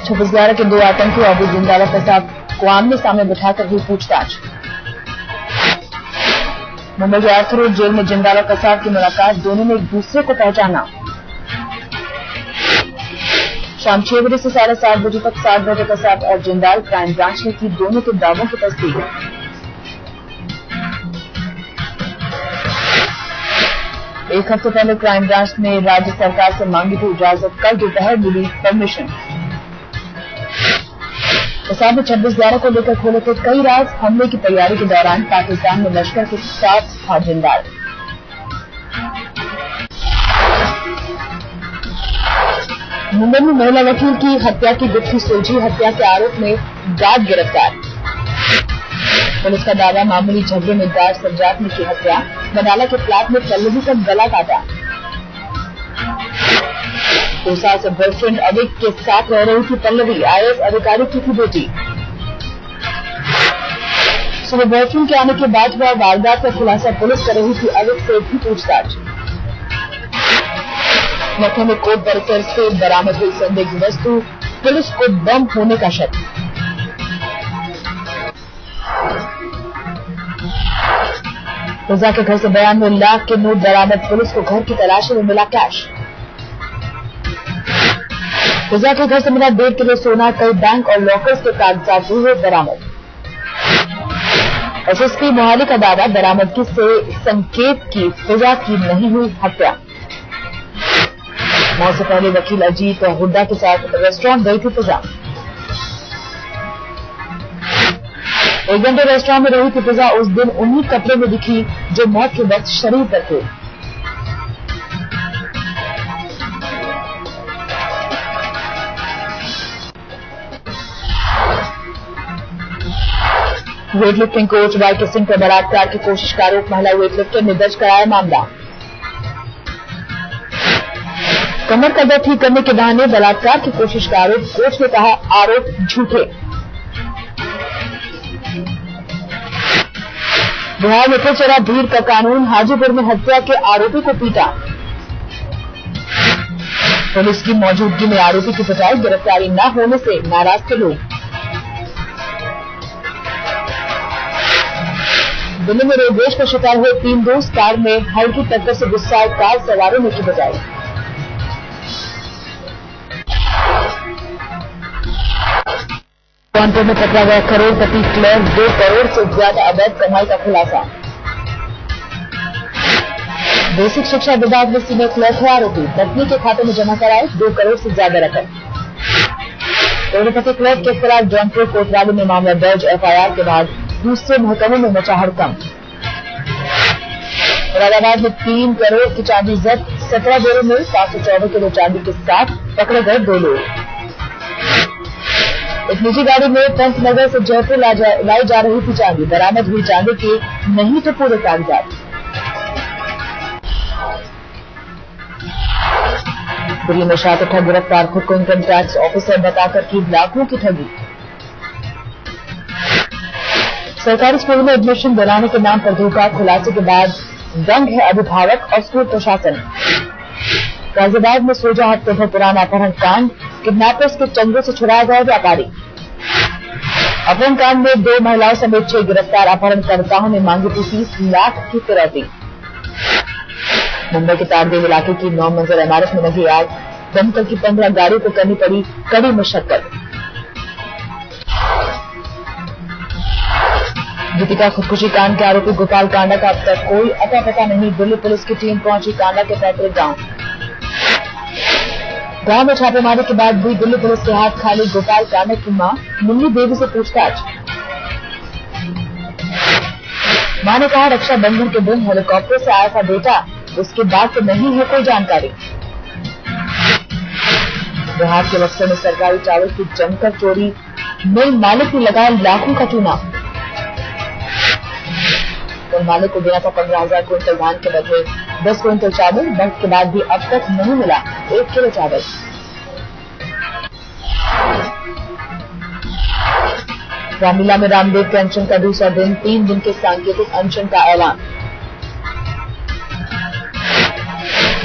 छत्तीसगढ़ के 2 आतंकी अबू जिंदाला के साथ को आमने सामने बिठाकर हुई पूछताछ। मुंबई के आर्थर रोड जेल में जिंदाला कसाब की मुलाकात, दोनों ने एक दूसरे को पहचाना। शाम 6 बजे से 7:30 बजे तक 7 बजे कसाब और जिंदाल क्राइम ब्रांच ने की दोनों के दावों की तस्दीक। एक हफ्ते पहले क्राइम ब्रांच ने राज्य सरकार से मांगी थी इजाजत, कल दोपहर मिली परमिशन। कसाब ने 26/11 को लेकर खोले थे कई राज, हमले की तैयारी के दौरान पाकिस्तान में लश्कर के साथ था जिंदाल। मुंबई में महिला वकील की हत्या की गुत्थी सुलझी, हत्या के आरोप में गार्ड गिरफ्तार। पुलिस का दावा, मामूली झगड़े में गार्ड सज्जाद ने की हत्या, बनाला के फ्लैट में पल्लवी का गला काटा। 2 साल से बॉयफ्रेंड अविक के साथ रह रही थी पल्लवी, आईएएस अधिकारी की थी बेटी। सुबह बॉयफ्रेंड के आने के बाद हुआ वारदात का खुलासा, पुलिस कर रही थी अविक से भी पूछताछ। लखनऊ में कोर्ट परिसर से बरामद हुई संदिग्ध वस्तु, पुलिस को बम होने का शक। रजा के घर से 92 लाख के नोट बरामद, पुलिस को घर की तलाशी में मिला कैश। रजा के घर से मिला 1.5 किलो सोना, कई बैंक और लॉकर्स के कागजात हुए बरामद। एसएसपी मोहाली का दावा, बरामदगी से संकेत की फिजा की नहीं हुई हत्या। मौत से पहले वकील अजीत हुड्डा के साथ रेस्टोरेंट गई थी फिजा। 1 घंटे रेस्टोरेंट में रही थी फिजा, उस दिन उन्हीं कपड़े में दिखी जो मौत के वक्त शरीर पर थे। वेटलिफ्टिंग कोच वाईके सिंह पर बलात्कार की कोशिश का आरोप, महिला वेटलिफ्टर ने दर्ज कराया मामला। कमर का दर्द ठीक करने के बहाने बलात्कार की कोशिश का आरोप, कोच ने कहा आरोप झूठे। बिहार में फिर चला भीड़ का कानून, हाजीपुर में हत्या के आरोपी को पीटा। पुलिस की मौजूदगी में आरोपी की पिटाई, गिरफ्तारी न होने से नाराज थे लोग। दिल्ली में रोड रेज का शिकार हुए 3 दोस्त, कार में हल्की टक्कर से गुस्साए कार सवारों ने की पिटाई। कानपुर में पकड़ा गया करोड़पति क्लर्क, 2 करोड़ से ज्यादा अवैध कमाई का खुलासा। बेसिक शिक्षा विभाग में सीनियर क्लर्क है आरोपी, पत्नी के खाते में जमा कराए 2 करोड़ से ज्यादा रकम। करोड़पति क्लर्क के खिलाफ जौनपुर कोतवाली में मामला दर्ज, एफआईआर के बाद दूसरे महकमों में मचा हड़कंप। मुरादाबाद में 3 करोड़ की चांदी जब्त, 17 बोरों में 514 किलो चांदी के साथ पकड़े गए 2 लोग। एक निजी गाड़ी में पंतनगर से जयपुर लाई जा रही थी चांदी, बरामद हुई चांदी के नहीं तो पूरे कागजात। दिल्ली में शातिर ठग गिरफ्तार, खुद को इनकम टैक्स ऑफिसर बताकर की लाखों की ठगी। सरकारी स्कूलों में एडमिशन दिलाने के नाम पर धोखा, खुलासे के बाद दंग है अभिभावक और स्कूल प्रशासन। गाजियाबाद में सोजा हफ्ते भर पुराना अपहरण कांड, किडनैपर्स के चंगुल से छुड़ाया गया व्यापारी। अपहरण कांड में 2 महिलाओं समेत 6 गिरफ्तार, अपहरणकर्ताओं ने मांगी थी 30 लाख की फिरौती। मुंबई के तारदेव इलाके की 9 मंजिल इमारत में लगी आग, दमकल की 15 गाड़ियों को करनी पड़ी कड़ी मशक्कत। दीपिका खुदकुशी कांड के आरोपी गोपाल कांडा का अब तक कोई अता पता नहीं, दिल्ली पुलिस की टीम पहुंची कांडा के पैतृक गांव में छापेमारी के बाद हुई दिल्ली पुलिस के हाथ खाली, गोपाल कांडा की मां मुन्नी देवी से पूछताछ। मां ने कहा रक्षाबंधन के दिन हेलीकॉप्टर से आया था बेटा, उसके बाद से नहीं है कोई जानकारी। बिहार के बक्सर में सरकारी चावल की जमकर चोरी, मिल मालिक ने लगाया लाखों का चूना। तो मालिक को देना था 15,000 क्विंटल धान के बदले 10 क्विंटल चावल, बंद के बाद भी अब तक नहीं मिला 1 किलो चावल। रामलीला में रामदेव के अनशन का दूसरा दिन, 3 दिन के सांकेतिक अनशन का ऐलान।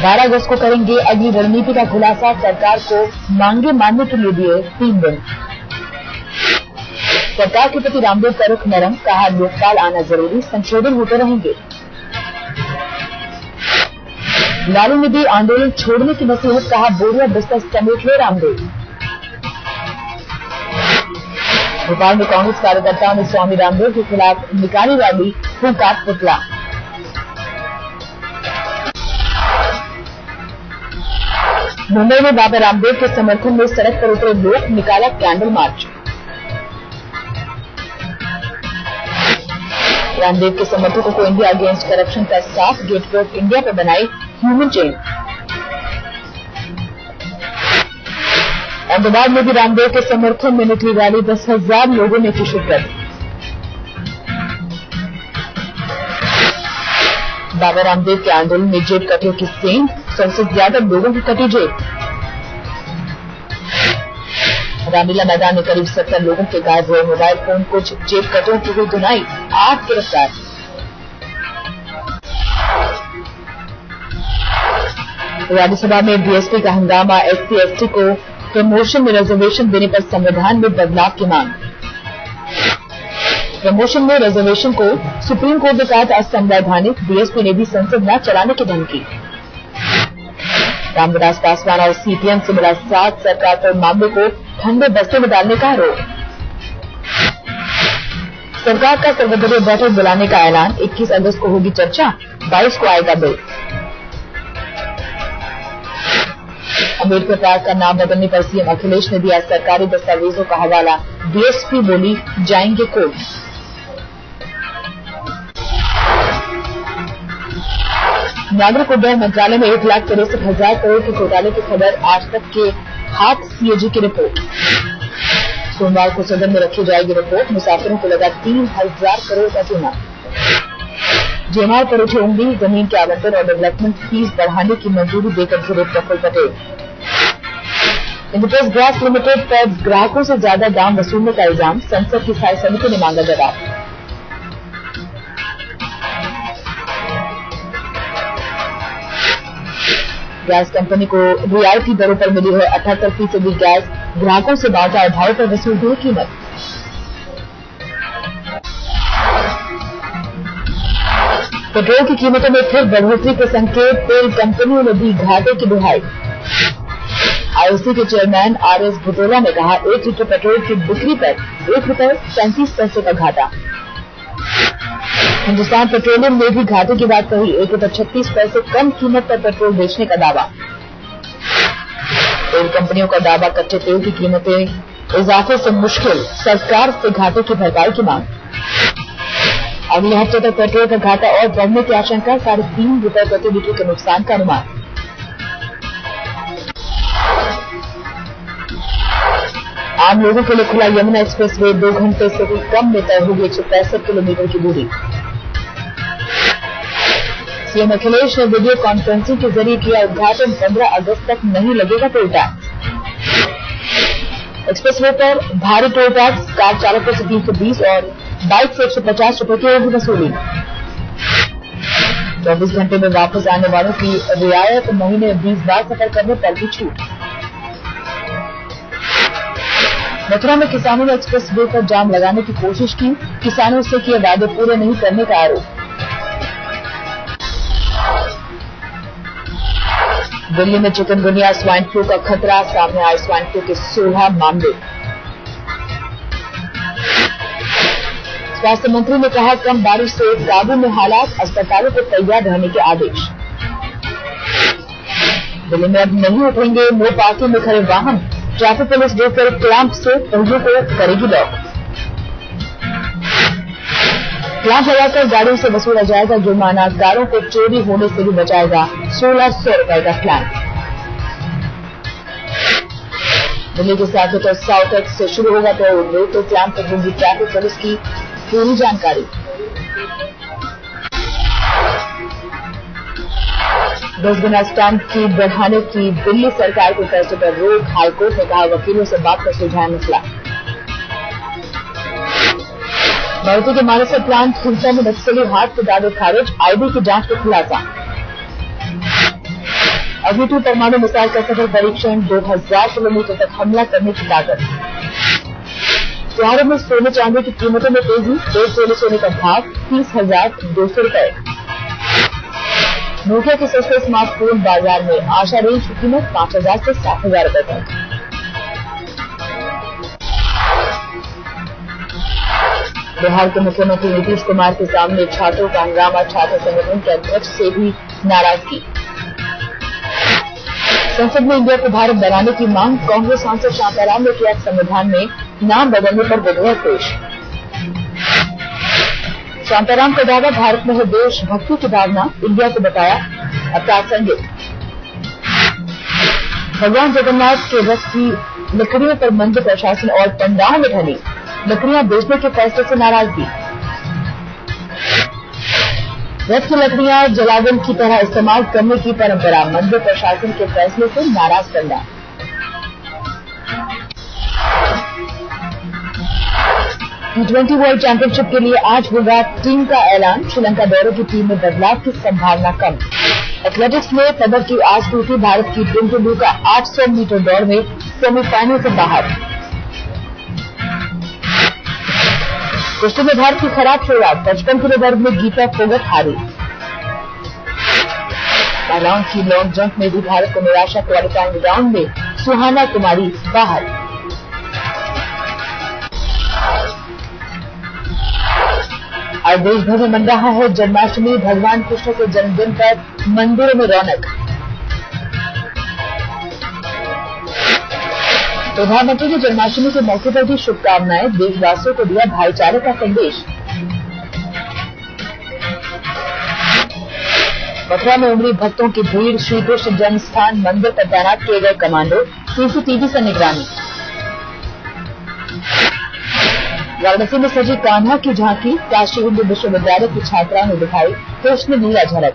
12 अगस्त को करेंगे अगली रणनीति का खुलासा, सरकार को मांगे मानने के लिए दिए 3 दिन। सरकार के प्रति रामदेव का रुख नरम, कहा लोकपाल आना जरूरी, संशोधन होते रहेंगे। लालू ने दी आंदोलन छोड़ने की नसीहत, कहा बोरिया बिस्तर समेट ले रामदेव। भोपाल में कांग्रेस कार्यकर्ताओं ने स्वामी रामदेव के खिलाफ निकाली रैली, फूंका पुतला। मुंबई में बाबा रामदेव के समर्थन में सड़क पर उतरे लोग, निकाला कैंडल मार्च। रामदेव के समर्थकों को इंडिया अगेंस्ट करप्शन का साफ, गेटवे ऑफ इंडिया पर बनाई ह्यूमन चेन। अहमदाबाद में भी रामदेव के समर्थन में निकली रैली, 10,000 लोगों ने की शिरकत। बाबा रामदेव के आंदोलन में जेब कटियों की सेंध, 100 से ज्यादा लोगों की कटी जेब। रामलीला मैदान में करीब 70 लोगों के गायब हुए मोबाइल फोन, कुछ जेब कटियों की हुई धुनाई, 8 गिरफ्तार। राज्यसभा में बीएसपी का हंगामा, SC/ST को प्रमोशन में रिजर्वेशन देने पर संविधान में बदलाव की मांग। प्रमोशन में रिजर्वेशन को सुप्रीम कोर्ट ने कहा था असंवैधानिक, बीएसपी ने भी संसद न चलाने की धमकी। रामविलास पासवान और सीपीएम से मिला साथ, सरकार पर मामले को ठंडे बस्ते में डालने का आरोप। सरकार का सर्वदलीय बैठक बुलाने का ऐलान, 21 अगस्त को होगी चर्चा, 22 को आएगा बिल। अम्बेडकर पार्क का नाम बदलने पर सीएम अखिलेश ने दिया सरकारी दस्तावेजों का हवाला, बीएसपी बोली जाएंगे कोर्ट। नागरिक उड्डयन मंत्रालय में 1,63,000 करोड़ के घोटाले की खबर, आज तक के हाथ सीएजी की रिपोर्ट। सोमवार को सदन में रखी जाएगी रिपोर्ट, मुसाफिरों को लगा 3,000 करोड़ का जुर्माना। जेएमआर पर उठी उंगली, जमीन के आवंटन और डेवलपमेंट फीस बढ़ाने की मंजूरी देकर गिरे प्रफुल्ल पटेल। इंद्रप्रस्थ गैस लिमिटेड पर ग्राहकों से ज्यादा दाम वसूलने का इल्जाम, संसद की स्थायी समिति ने मांगा जवाब। गैस कंपनी को रियायती दरों पर मिली है 78% गैस, ग्राहकों से बाजार भाव पर वसूल हुई कीमत। पेट्रोल की कीमतों में फिर बढ़ोतरी के संकेत, तेल कंपनियों ने दी घाटे की दुहाई। आईओसी के चेयरमैन आरएस बुटोला ने कहा, 1 लीटर पेट्रोल की बिक्री पर ₹1.37 का घाटा। हिंदुस्तान पेट्रोलियम ने भी घाटे की बात कही, ₹1.36 कम कीमत पर पेट्रोल बेचने का दावा। तेल कंपनियों का दावा, कच्चे तेल की कीमतें इजाफे से मुश्किल, सरकार से घाटे की भरपाई की मांग। अगले हफ्ते तक पेट्रोल का घाटा और बढ़ने की आशंका, ₹3.5 प्रति लीटर के नुकसान का अनुमान। आम लोगों के लिए खुला यमुना एक्सप्रेसवे, 2 घंटे से भी कम में तय होगी 165 किलोमीटर की दूरी। सीएम अखिलेश ने वीडियो कॉन्फ्रेंसिंग के जरिए किया उद्घाटन, 15 अगस्त तक नहीं लगेगा टोल टैक्स। एक्सप्रेसवे पर भारी टोल टैक्स, कार चालकों से 320 और बाइक से 150 रुपए की होगी वसूली। 24 घंटे में वापस आने वालों की रियायत, महीने में 20 बार सफर करने पर भी छूट। मथुरा में किसानों ने एक्सप्रेसवे पर जाम लगाने की कोशिश की, किसानों से किए वादे पूरे नहीं करने का आरोप। दिल्ली में चिकनगुनिया स्वाइन फ्लू का खतरा, सामने आए स्वाइन फ्लू के 16 मामले। स्वास्थ्य मंत्री ने कहा, कम बारिश से काबू में हालात, अस्पतालों को तैयार रहने के आदेश। दिल्ली में अब नहीं उठेंगे नो पार्किंग में खड़े वाहन, ट्रैफिक पुलिस दोपहर क्लैंप से पहियों को करेगी लॉक। क्लैंप लगाकर गाड़ियों से वसूला जाएगा जुर्माना, कारों को चोरी होने से भी बचाएगा 1,600 रुपए का क्लैंप। दिल्ली के साथ तो साउथ एक्स से शुरू होगा तो लोकल क्लैंप तक होगी ट्रैफिक पुलिस की पूरी जानकारी। 10 गुना स्टैंप की बढ़ाने की दिल्ली सरकार के फैसले पर रोक, हाईकोर्ट ने कहा वकीलों से बात कर सुलझाया मसला। मारुति के मानेसर प्लांट हिंसा में नक्सली हाथ के दावे खारिज, आईबी की जांच का खुलासा। अग्नि-2 परमाणु मिसाइल का सफल परीक्षण, 2000 किलोमीटर तक हमला करने की ताकत। त्योहारों में सोने चांदी की कीमतों में तेजी, 1 तोले सोने का भाव 30,200 रुपए। नोकिया के सस्ते स्मार्टफोन बाजार में, आशा रेंज की कीमत 5,000 से 7,000 रुपए तक। बिहार के मुख्यमंत्री नीतीश कुमार के सामने छात्रों का हंगामा, छात्र संगठन के अध्यक्ष से भी नाराजगी। संसद में इंडिया को भारत बनाने की मांग, कांग्रेस सांसद शांताराम ने किया संविधान में नाम बदलने पर विधेयक पेश। शांताराम का दावा, भारत में है देशभक्ति की भावना, इंडिया को बताया अप्रासंगिक। भगवान जगन्नाथ के रथ की लकड़ियों पर मंदिर प्रशासन और पंडाल में ढली लकड़ियां बेचने के फैसले से नाराजगी। रथ की लकड़ियां जलावन की तरह इस्तेमाल करने की परंपरा, मंदिर प्रशासन के फैसले से नाराज करना। T20 वर्ल्ड चैंपियनशिप के लिए आज होगा टीम का ऐलान, श्रीलंका दौरे की टीम में बदलाव की संभावना कम। एथलेटिक्स में पदक की आज टूटी, भारत की टिंटू का 800 मीटर दौड़ में सेमीफाइनल से बाहर। कुश्ती में भारत की खराब शुरुआत, 55 किलो वर्ग में गीता फोगट हारी। महिलाओं की लॉन्ग जंप में भी भारत को निराशा, क्वालिफाइंग राउंड में सुहाना कुमारी बाहर। आज देश भर में मन रहा है जन्माष्टमी, भगवान कृष्ण के जन्मदिन पर मंदिरों में रौनक। प्रधानमंत्री ने जन्माष्टमी के मौके पर दी शुभकामनाएं, देशवासियों को दिया भाईचारे का संदेश। मथुरा में उमड़ी भक्तों की भीड़, श्री कृष्ण जन्मस्थान मंदिर पर तैनात किए गए कमांडो, सीसीटीवी से निगरानी। वाराणसी में सजी कान्हा की झांकी, काशी हिंदू विश्वविद्यालय की छात्राओं ने दिखाई कृष्ण लीला झलक।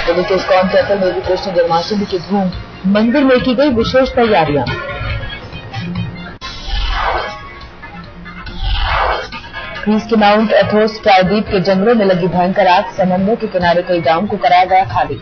दिल्ली के इस्कॉन टेम्पल में भी कृष्ण जन्माष्टमी की धूम, मंदिर में की गई विशेष तैयारियां। ग्रीस के माउंट एथोस प्रायद्वीप के जंगलों में लगी भयंकर आग, समंदर के किनारे कई गांवों को कराया गया खाली।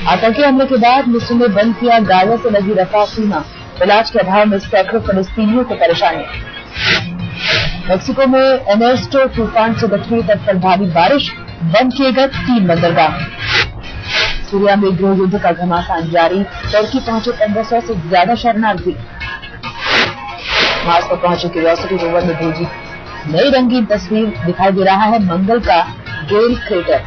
आतंकी हमले के बाद मिस्र ने बंद किया गाजा से लगी रफा सीमा, इलाज के अभाव में सैकड़ों फलस्तीनियों को परेशानी। मेक्सिको में एर्नेस्टो तूफान से दक्षिणी तट पर भारी बारिश, बंद किए गए 3 बंदरगाह। सीरिया में गृह युद्ध का घमासान जारी, टर्की पहुंचे 1500 से ज्यादा शरणार्थी। मार्स पर पहुंचे क्यूरियोसिटी रोवर ने भेजी नई रंगीन तस्वीर, दिखाई दे रहा है मंगल का गेल क्रेटर।